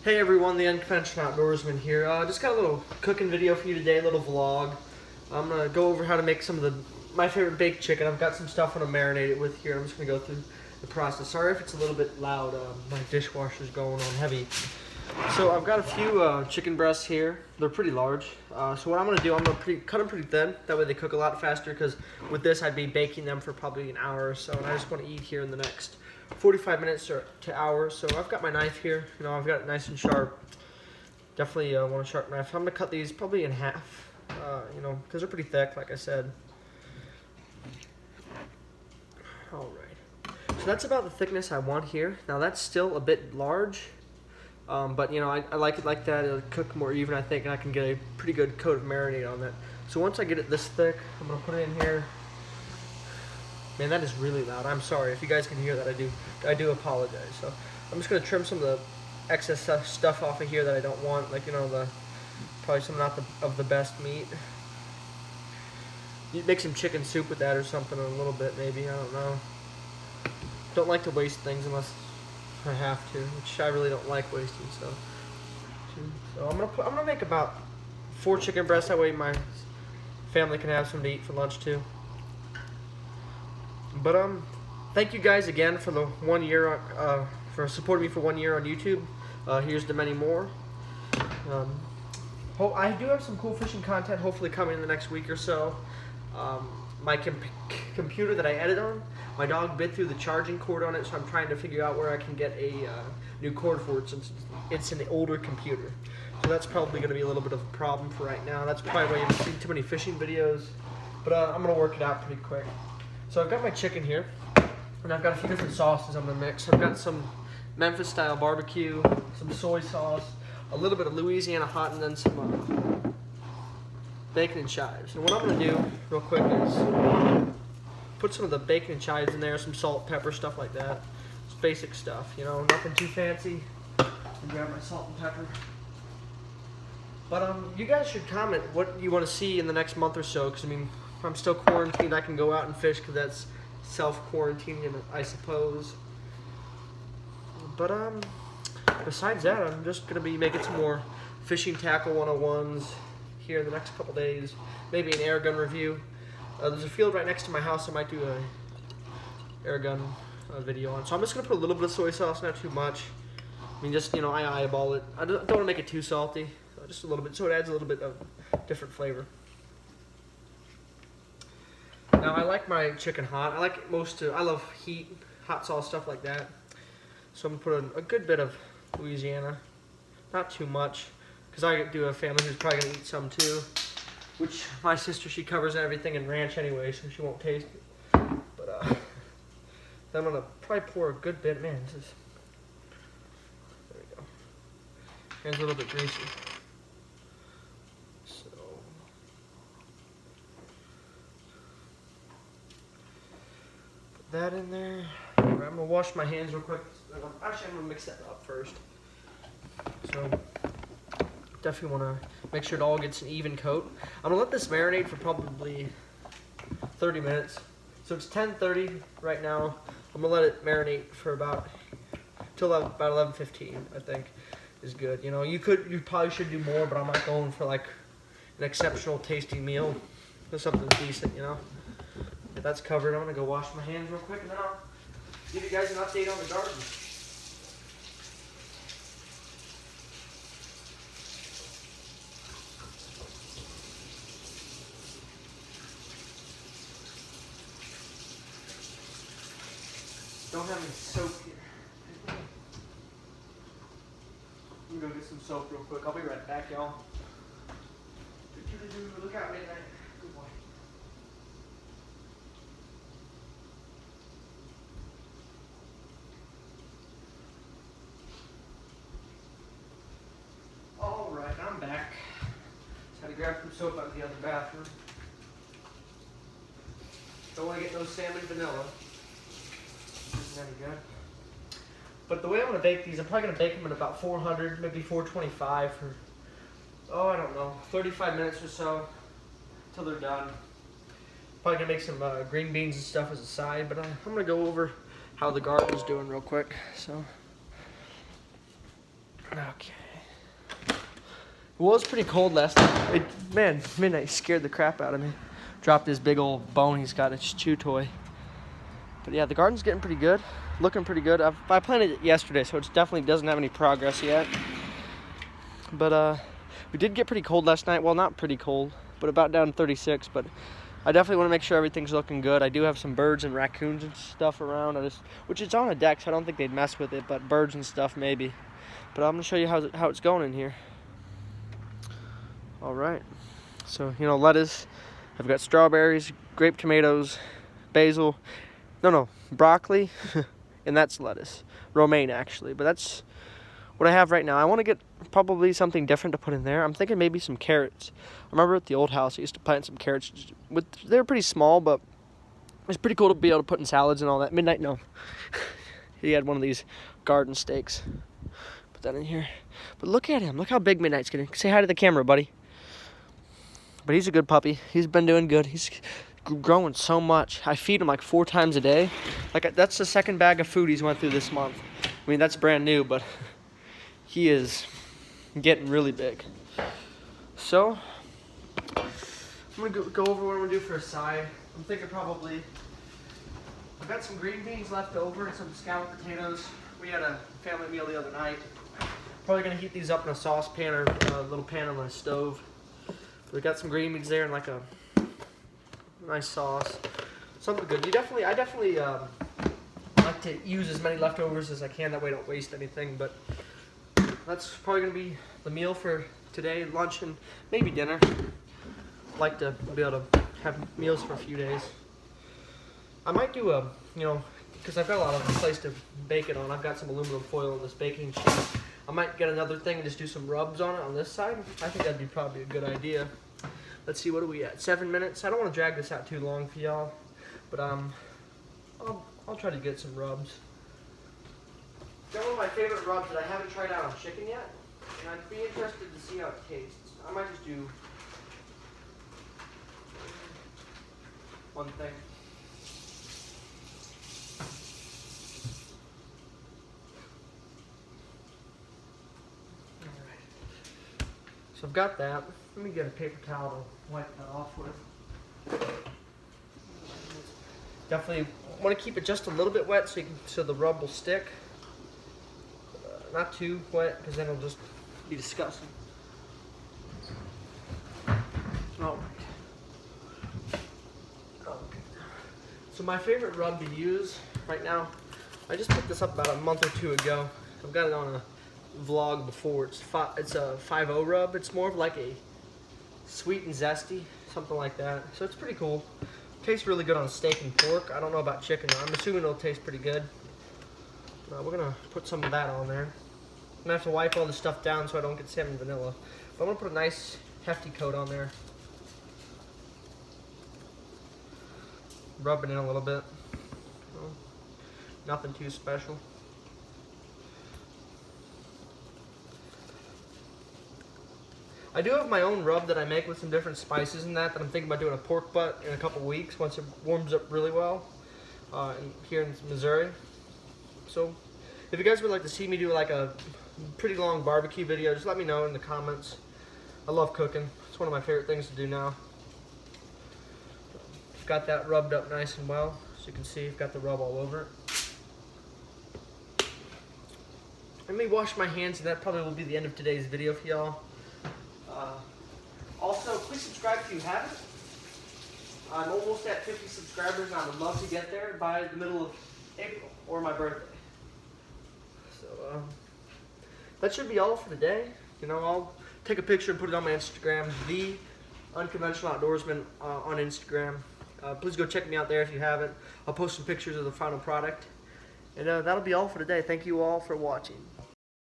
Hey everyone, the Unconventional Outdoorsman here. Just got a little cooking video for you today, a little vlog. I'm gonna go over how to make some of my favorite baked chicken. I've got some stuff I'm gonna marinate it with here. I'm just gonna go through the process. Sorry if it's a little bit loud. My dishwasher's going on heavy. So I've got a few chicken breasts here. They're pretty large. So what I'm gonna do, I'm gonna cut them pretty thin. That way they cook a lot faster. Because with this, I'd be baking them for probably an hour or so, and I just want to eat here in the next 45 minutes to hours. So I've got my knife here. You know, I've got it nice and sharp. Definitely want a sharp knife. I'm gonna cut these probably in half. You know, because they're pretty thick, like I said. All right. So that's about the thickness I want here. Now that's still a bit large. But you know, I like it like that. It'll cook more even, I think, and I can get a pretty good coat of marinade on that. So once I get it this thick, I'm gonna put it in here. Man, that is really loud. I'm sorry if you guys can hear that. I do apologize. So I'm just gonna trim some of the excess stuff off of here that I don't want, like, you know, probably some not of the best meat. You make some chicken soup with that or something, a little bit maybe. I don't know. Don't like to waste things unless I have to, which I really don't like wasting stuff. So I'm gonna make about 4 chicken breasts. That way my family can have some to eat for lunch too. But thank you guys again for the 1 year for supporting me for 1 year on YouTube. Here's to many more. I do have some cool fishing content hopefully coming in the next week or so. My computer that I edit on, my dog bit through the charging cord on it, so I'm trying to figure out where I can get a new cord for it since it's an older computer. So that's probably going to be a little bit of a problem for right now. That's probably why you haven't seen too many fishing videos. But I'm going to work it out pretty quick. So I've got my chicken here, and I've got a few different sauces I'm going to mix. I've got some Memphis-style barbecue, some soy sauce, a little bit of Louisiana hot, and then some bacon and chives. And what I'm going to do real quick is put some of the bacon and chives in there, some salt, pepper, stuff like that. It's basic stuff, you know, nothing too fancy. Grab my salt and pepper. But you guys should comment what you want to see in the next month or so, because I mean, if I'm still quarantined, I can go out and fish because that's self-quarantining, I suppose. But besides that, I'm just going to be making some more fishing tackle 101s here in the next couple days. Maybe an air gun review. There's a field right next to my house I might do a air gun video on. So I'm just going to put a little bit of soy sauce, not too much. I mean, just, you know, I eyeball it. I don't want to make it too salty. Just a little bit, so it adds a little bit of different flavor. Now, I like my chicken hot. I like it I love heat, hot sauce, stuff like that. So I'm going to put a good bit of Louisiana. Not too much, because I do have a family who's probably going to eat some too. Which, my sister, she covers everything in ranch anyway, so she won't taste it. But, then I'm going to probably pour a good bit. Man, this is... There we go. Hand's a little bit greasy. So... Put that in there. I'm going to wash my hands real quick. Actually, I'm going to mix that up first. So... Definitely want to make sure it all gets an even coat. I'm going to let this marinate for probably 30 minutes. So it's 10:30 right now. I'm going to let it marinate for till about 11:15, I think, is good. You know, you probably should do more, but I'm not going for like an exceptional tasting meal. Just something decent, you know. If that's covered, I'm going to go wash my hands real quick, and then I'll give you guys an update on the garden. Don't have any soap here. I'm gonna go get some soap real quick. I'll be right back, y'all. Look out, midnight. Good boy. Alright, I'm back. Just had to grab some soap out of the other bathroom. Don't want to get no salmon vanilla. Isn't any good. But the way I'm going to bake these, I'm probably going to bake them at about 400, maybe 425 for, I don't know, 35 minutes or so until they're done. Probably going to make some green beans and stuff as a side, but I'm going to go over how the garden's doing real quick. So Okay. It was pretty cold last night. Man, midnight scared the crap out of me. Dropped his big old bone he's got, it's chew toy. But yeah, the garden's getting pretty good. Looking pretty good. I planted it yesterday, so it definitely doesn't have any progress yet. But we did get pretty cold last night. Well, not pretty cold, but about down to 36. But I definitely want to make sure everything's looking good. I do have some birds and raccoons and stuff around. Which it's on a deck, so I don't think they'd mess with it, but birds and stuff maybe. But I'm going to show you how it's going in here. All right. So, you know, lettuce. I've got strawberries, grape tomatoes, basil. No, broccoli. And that's lettuce. Romaine, actually. But that's what I have right now. I want to get probably something different to put in there. I'm thinking maybe some carrots. I remember at the old house, I used to plant some carrots. They're pretty small, but it's pretty cool to be able to put in salads and all that. Midnight, no. He had one of these garden stakes. Put that in here. But look at him. Look how big Midnight's getting. Say hi to the camera, buddy. But he's a good puppy. He's been doing good. He's growing so much. I feed him like 4 times a day. Like, that's the second bag of food he's went through this month. I mean, that's brand new, but he is getting really big. So I'm gonna go over what I'm gonna do for a side. I'm thinking probably I've got some green beans left over and some scalloped potatoes. We had a family meal the other night. Probably gonna heat these up in a saucepan or a little pan on the stove. We got some green beans there and like a nice sauce, something good. I definitely like to use as many leftovers as I can. That way I don't waste anything. But that's probably gonna be the meal for today, lunch and maybe dinner. Like to be able to have meals for a few days. I might do because I've got a lot of place to bake it on. I've got some aluminum foil on this baking sheet. I might get another thing and just do some rubs on it on this side. I think that'd be probably a good idea. Let's see, what are we at? 7 minutes. I don't want to drag this out too long for y'all, but I'll try to get some rubs. Got one of my favorite rubs that I haven't tried out on chicken yet, and I'd be interested to see how it tastes. I might just do one thing. Alright. So I've got that. Let me get a paper towel to wipe that off with. Definitely want to keep it just a little bit wet so the rub will stick. Not too wet, because then it'll just be disgusting. Alright. Okay. So my favorite rub to use right now, I just picked this up about a month or 2 ago. I've got it on a vlog before. It's a 5-0 rub. It's more of like a sweet and zesty, something like that. So it's pretty cool. Tastes really good on steak and pork. I don't know about chicken. I'm assuming it'll taste pretty good. We're gonna put some of that on there. I'm gonna have to wipe all this stuff down so I don't get salmon vanilla. But I'm gonna put a nice hefty coat on there. Rub it in a little bit. Nothing too special. I do have my own rub that I make with some different spices and that I'm thinking about doing a pork butt in a couple weeks once it warms up really well here in Missouri. So if you guys would like to see me do like a pretty long barbecue video, just let me know in the comments. I love cooking. It's one of my favorite things to do now. I've got that rubbed up nice and well. As you can see, I've got the rub all over it. Let me wash my hands, and that probably will be the end of today's video for y'all. Also, please subscribe if you haven't. I'm almost at 50 subscribers, and I would love to get there by the middle of April, or my birthday. So, that should be all for today. You know, I'll take a picture and put it on my Instagram, The Unconventional Outdoorsman on Instagram. Please go check me out there if you haven't. I'll post some pictures of the final product. And that'll be all for today. Thank you all for watching.